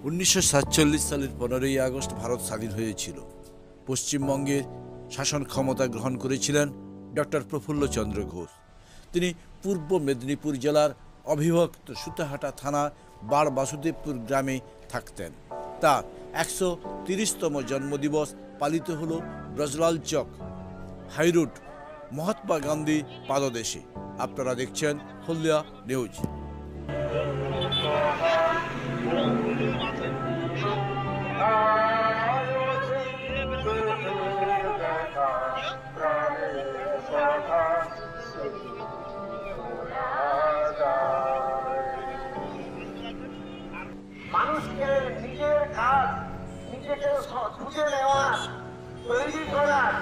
1947 সালের 15ই আগস্ট ভারত স্বাধীন হয়েছিল। পশ্চিমবঙ্গের শাসন ক্ষমতা গ্রহণ করেছিলেন ডক্টর প্রফুল্লচন্দ্র ঘোষ। তিনি পূর্ব মেদিনীপুর জেলার অবিভক্ত সুতাহাটা থানা বাড় বাসুদেবপুর গ্রামে থাকতেন। তার 130তম জন্মদিবস পালিত হলো ব্রজলাল চক হাইরোড মহাত্মা গান্ধী পাদদেশে। আপনারা দেখছেন হলদিয়া নিউজ। মানুষকে নিজের কাজ নিজেকে খুঁজে নেওয়ার তৈরি করার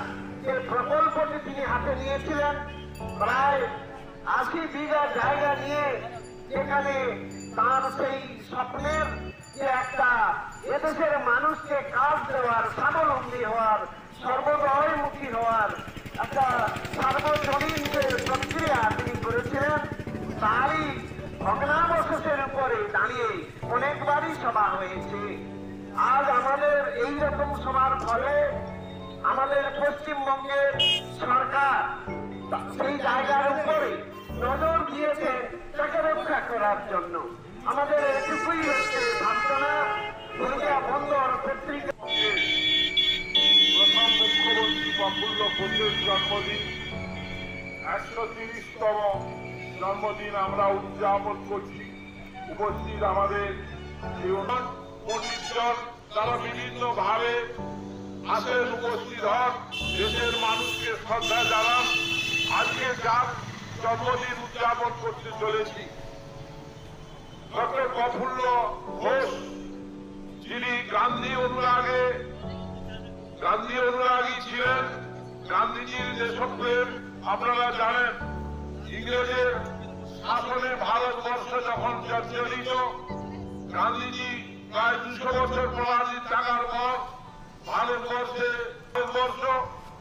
যে প্রকল্পটি তিনি হাতে নিয়েছিলেন, প্রায় 80 বিঘা জায়গা নিয়ে, যেখানে তার সেই স্বপ্নের যে একটা এদেশের মানুষকে কাজ দেওয়ার, স্বাবলম্বী হওয়ার, সর্বোদয়মুখী হওয়ার একটা সার্বজনীন যে প্রক্রিয়া তিনি করেছিলেন, তারই ভগ্নাবশেষের উপরে দাঁড়িয়ে অনেকবারই সভা হয়েছে। আজ আমাদের এইরকম সভার ফলে আমাদের পশ্চিমবঙ্গের সরকার সেই জায়গার উপরে নজর দিয়েছে তাকে রক্ষা করার জন্য। আমাদের এটুকুই হচ্ছে ভাবনা। হলদিয়া বন্দর পত্রিকা প্রথম মুখ্যমন্ত্রী প্রফুল্ল ঘোষের জন্মদিন, 130তম জন্মদিন আমরা উদযাপন করছি। উপস্থিত আমাদের পণ্ডিতজন, তারা বিভিন্ন ভাবে আসেন, উপস্থিত হন, দেশের মানুষকে শ্রদ্ধা জানান। আজকে যার জন্মদিন উদযাপন করতে চলেছি, ডক্টর প্রফুল্ল ঘোষ, যিনি গান্ধী অনুরাগী ছিলেন। গান্ধীজির দেশপ্রেম আপনারা জানেন। ইংরেজের শাসনে ভারতবর্ষ যখন জর্জরিত, গান্ধীজি প্রায় 200 বছর পরাজিত থাকার পর ভারতবর্ষ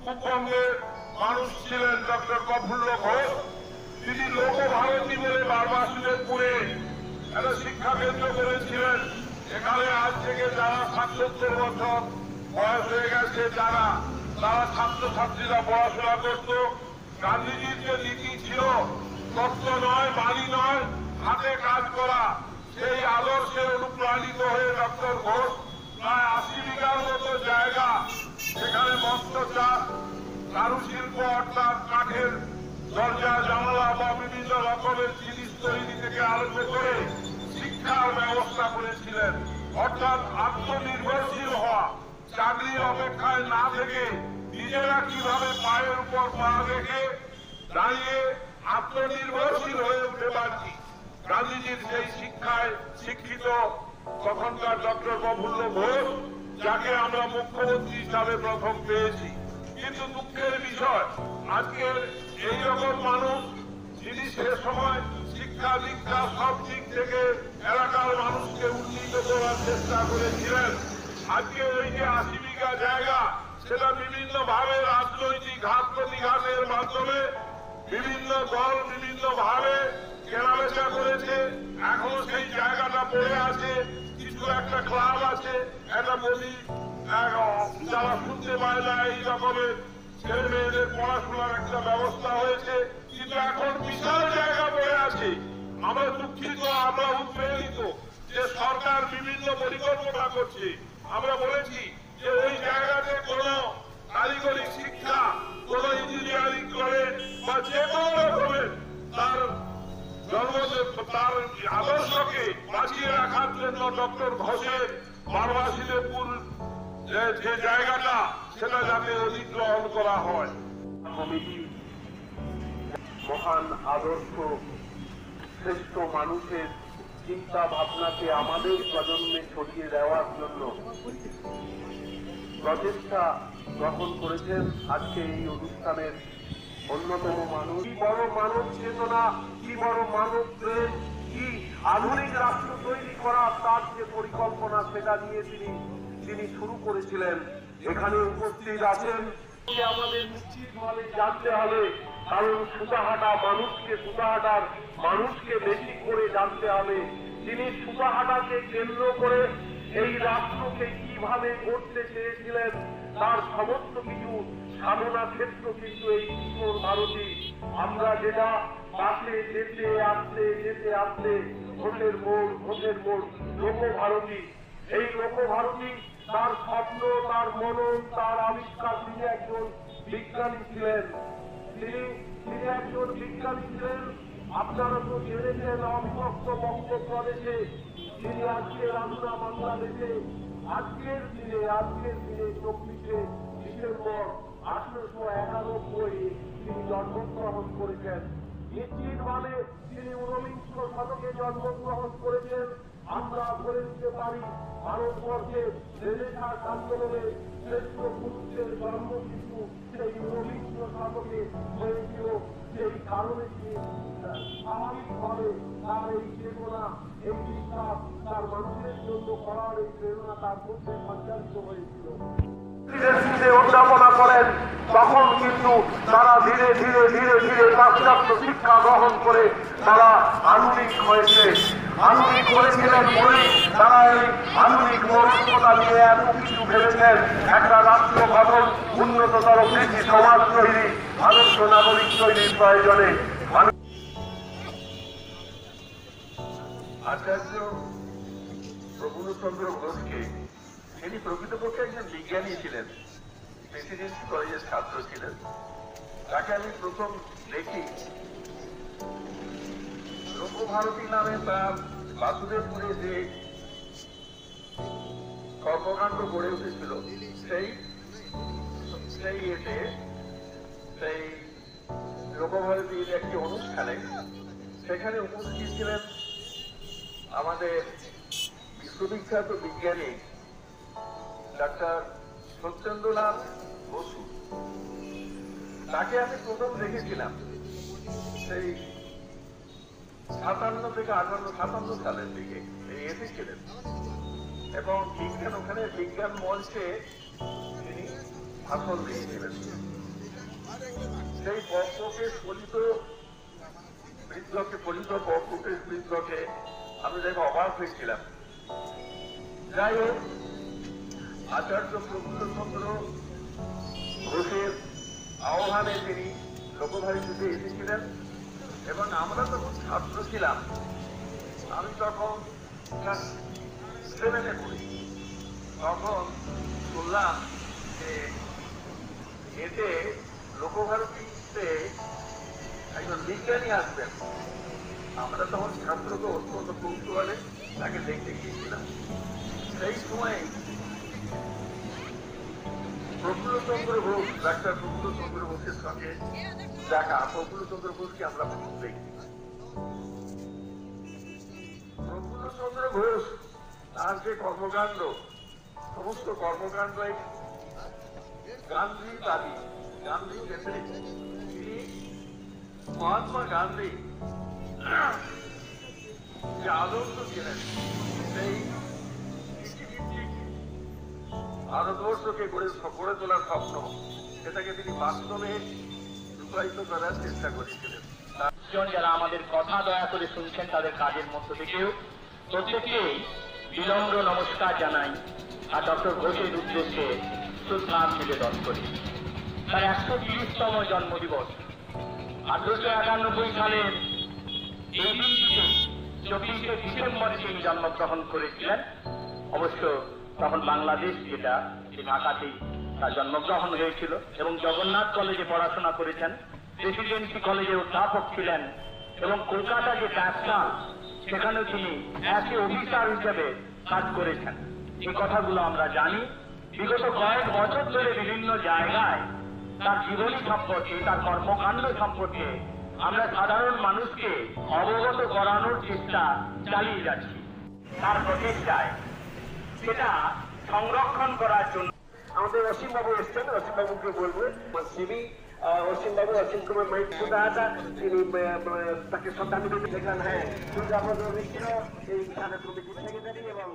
পূর্ববঙ্গের মানুষ ছিলেন ডক্টর প্রফুল্ল ঘোষ। তিনি লোকভারতী বলে বারবাসুদেবপুরে একটা শিক্ষা কেন্দ্র করেছিলেন। এখানে আজ থেকে যারা ৭৭ বছর বয়স হয়ে গেছে, তারা ছাত্রছাত্রীরা পড়াশোনা করত। গান্ধীজির যে নীতি ছিল, তত্ত্ব নয়, বাণী নয়, হাতে কাজ করা, সেই আদর্শে অনুপ্রাণিত হয়ে ডক্টর ঘোষ প্রায় 80 বিঘার মতো জায়গা, সেখানে মৎস্য চাষ, কারুশিল্প অর্থাৎ কাঠের দরজা জানালা বা বিভিন্ন রকমের জিনিস তৈরি থেকে আরম্ভ করে শিক্ষার ব্যবস্থা করেছিলেন। অর্থাৎ আত্মনির্ভরশীল হওয়া, চাকরির অপেক্ষায় না থেকে নিজেরা কিভাবে পায়ের উপর পা রেখে দাঁড়িয়ে আত্মনির্ভরশীল হয়ে উঠতে পারছি। গান্ধীজির সেই শিক্ষায় শিক্ষিত তখনকার ডক্টর প্রফুল্ল ঘোষ, যাকে আমরা মুখ্যমন্ত্রী হিসাবে প্রথম পেয়েছি। কিন্তু দুঃখের বিষয়, আজকে এইরকম মানুষ, যিনি সে সময় শিক্ষা দীক্ষা সব দিক থেকে এলাকার মানুষকে উন্নীত করার চেষ্টা করেছিলেন, আজকে ওই যে 80 বিঘা জায়গা, সেটা বিভিন্ন ভাবে রাজনৈতিক ঘাত প্রতিঘাতের মাধ্যমে বিভিন্ন দল বিভিন্ন ভাবে কেনাবেচা করেছে। এখনো সেই জায়গাটা পড়ে আছে। কিছু একটা ক্লাব আছে, একটা বলি যারা শুনতে পায় না, এই রকমের ছেলে মেয়েদের পড়াশোনার একটা ব্যবস্থা হয়েছে, কিন্তু এখন বিশাল জায়গা পড়ে আছে। আমরা দুঃখিত, আমরা উৎপ্রেরিত যে সরকার বিভিন্ন পরিকল্পনা করছে। আমরা বলেছি যে ওই জায়গাতে কোন কারিগরি শিক্ষা, কোন ইঞ্জিনিয়ারিং কলেজ বা যে কোনো রকমের তার আদর্শকে বাঁচিয়ে রাখার জন্য ডক্টর ঘোষের বারবাসুদেবপুর যে জায়গাটা, সেটা যাতে অধিগ্রহণ করা হয়। কমিটি মহান আদর্শ, শ্রেষ্ঠ মানুষের চিন্তা ভাবনাকে আমাদের প্রজন্মে ছড়িয়ে দেওয়ার জন্য প্রচেষ্টা গ্রহণ করেছেন। আজকে এই অনুষ্ঠানের অন্যতম মানুষ, কি বড় মানব চেতনা, কি বড় মানব প্রেম, কি আধুনিক রাষ্ট্র তৈরি করা, তার যে পরিকল্পনা, সেটা নিয়ে তিনি শুরু করেছিলেন। এখানে উপস্থিত আছেন, আমাদের নিশ্চিতভাবে জানতে হবে, কারণ সুতাহাটার মানুষকে বেশি করে জানতে হবে। তিনি সুতাহাটাকে কেন্দ্র করে এই রাষ্ট্রকে কিভাবে করতে চেয়েছিলেন তার সমস্ত কিছু সাধনা ক্ষেত্র কিন্তু এই কিশোর ভারতী। আমরা যেটা বাসে যেতে আসতে ঘোষের মোড় লোকভারতী, এই লোকভারতী তার স্বপ্ন, তার মনন, তার আবিষ্কার। তিনি একজন বিজ্ঞানী ছিলেন, তিনি একজন বিজ্ঞানী ছিলেন। আপনারা তো জেনেছেন অবিভক্ত বঙ্গপ্রদেশে তিনি আজকের আমরা বাংলাদেশে আজকের দিনে 24শে ডিসেম্বর 1891 তিনি জন্মগ্রহণ করেছেন। নিশ্চিতভাবে তিনি 19 শতকে জন্মগ্রহণ করেছেন। আমরা বলে দিতে পারি ভারতবর্ষে রেনেসাঁস আন্দোলনে শ্রেষ্ঠ পুরুষের জন্ম কিন্তু সেই 19 শতকে হয়েছিল। সেই কারণে তিনি স্বাভাবিকভাবে তার এই চেতনা, এই বিশ্বাস, তার মানুষের জন্য করার এই প্রেরণা তার মধ্যে সঞ্চারিত হয়েছিল। উদ্যাপনা করেন তখন কিন্তু তারা ধীরে পাশ্চাত্য শিক্ষা গ্রহণ করে তারা আধুনিক হয়েছিলেন বলে তারা এই আধুনিক মনস্কতা নিয়ে এত কিছু ভেবেছেন। একটা রাষ্ট্র গঠন, উন্নততর কৃষি সমাজ তৈরি, আদর্শ নাগরিক তৈরির প্রয়োজনে আচার্য প্রফুল্লচন্দ্র ঘোষকে, তিনি প্রকৃতপক্ষে একজন বিজ্ঞানী ছিলেন, প্রেসিডেন্সি কলেজের ছাত্র ছিলেন। তাকে আমি প্রথম দেখি লোকভারতী নামে তার বাসুদেবপুরে যে কর্মকাণ্ড গড়ে উঠেছিল সেই লোকভারতীর একটি অনুষ্ঠানে, সেখানে উপস্থিত ছিলেন আমাদের বিশ্ববিখ্যাত বিজ্ঞানী ডাক্তার সত্যেন্দ্রনাথ বসু। তাকে আমি প্রথম দেখেছিলাম সেই 57 থেকে 58 সালের দিকে এসেছিলেন এবং ওখানে বিজ্ঞান মঞ্চে তিনি ভাষণ দিয়েছিলেন। সেই বক্তব্যে ফলিত বক্তব্যকে আমি দেখে অবাক হয়েছিলাম। যাই হোক, আচার্য প্রফুল্লচন্দ্র ঘোষের আহ্বানে তিনি লোকভারতীতে এসেছিলেন এবং আমরা তখন ছাত্র ছিলাম। আমি তখন ক্লাস 7-এ পড়ি। তখন শুনলাম যে এতে লোকভারতীতে একজন বিজ্ঞানী আসবেন। আমরা তখন ছাত্রকে অত্যন্ত কৌতূহলে তাকে দেখতে গিয়েছিলাম। সেই সময় প্রফুল্লচন্দ্র ঘোষ, ডাক্তার প্রফুল্লচন্দ্র ঘোষের সঙ্গে দেখা। প্রফুল্লচন্দ্র ঘোষকে আমরা প্রথম দেখি। প্রফুল্লচন্দ্র ঘোষ তার যে কর্মকাণ্ড, সমস্ত কর্মকাণ্ড গান্ধীবাদী, গান্ধী কেন্দ্রিক। তিনি মহাত্মা গান্ধী যে আদর্শ ছিলেন, সেই কৃষিভিত্তিক ভারতবর্ষকে গড়ে তোলার স্বপ্ন, সেটাকে তিনি বাস্তবে রূপায়িত করার চেষ্টা করেছিলেন। যারা আমাদের কথা দয়া করে শুনছেন তাদের কাজের মধ্য থেকেও প্রত্যেককেই বিনম্র নমস্কার জানাই আর ডক্টর ঘোষের উদ্দেশ্যে শ্রদ্ধাঞ্জলি নিবেদন করি। তার 130তম জন্মদিবস 1891 সালের এই দিনটিতে 24শে ডিসেম্বরে তিনি জন্মগ্রহণ করেছিলেন। অবশ্য তখন বাংলাদেশ যেটা, সে ঢাকাতেই তার জন্মগ্রহণ হয়েছিল এবং জগন্নাথ কলেজে পড়াশোনা করেছেন। প্রেসিডেন্সি কলেজে অধ্যাপক ছিলেন এবং কলকাতা যে ট্যাক্সটাল, সেখানেও তিনি একই অফিসার হিসেবে কাজ করেছেন। এই কথাগুলো আমরা জানি। বিগত কয়েক বছর ধরে বিভিন্ন জায়গায় তার জীবনী সম্পর্কে, তার কর্মকাণ্ড সম্পর্কে আমরা সাধারণ মানুষকে অবগত করানোর চেষ্টা চালিয়ে যাচ্ছি। তার প্রচেষ্টায় সেটা সংরক্ষণ করার জন্য আমাদের অসীমবাবু এসছেন, অসীমবাবুকে বলবো। অসীমবাবু, অসীম কুমার মাইক তিনি তাকে শ্রদ্ধাঞ্জলি দেখলেন। হ্যাঁ, দুর্গাপদ মিশ্র এই সারা কমিটির সেক্রেটারি এবং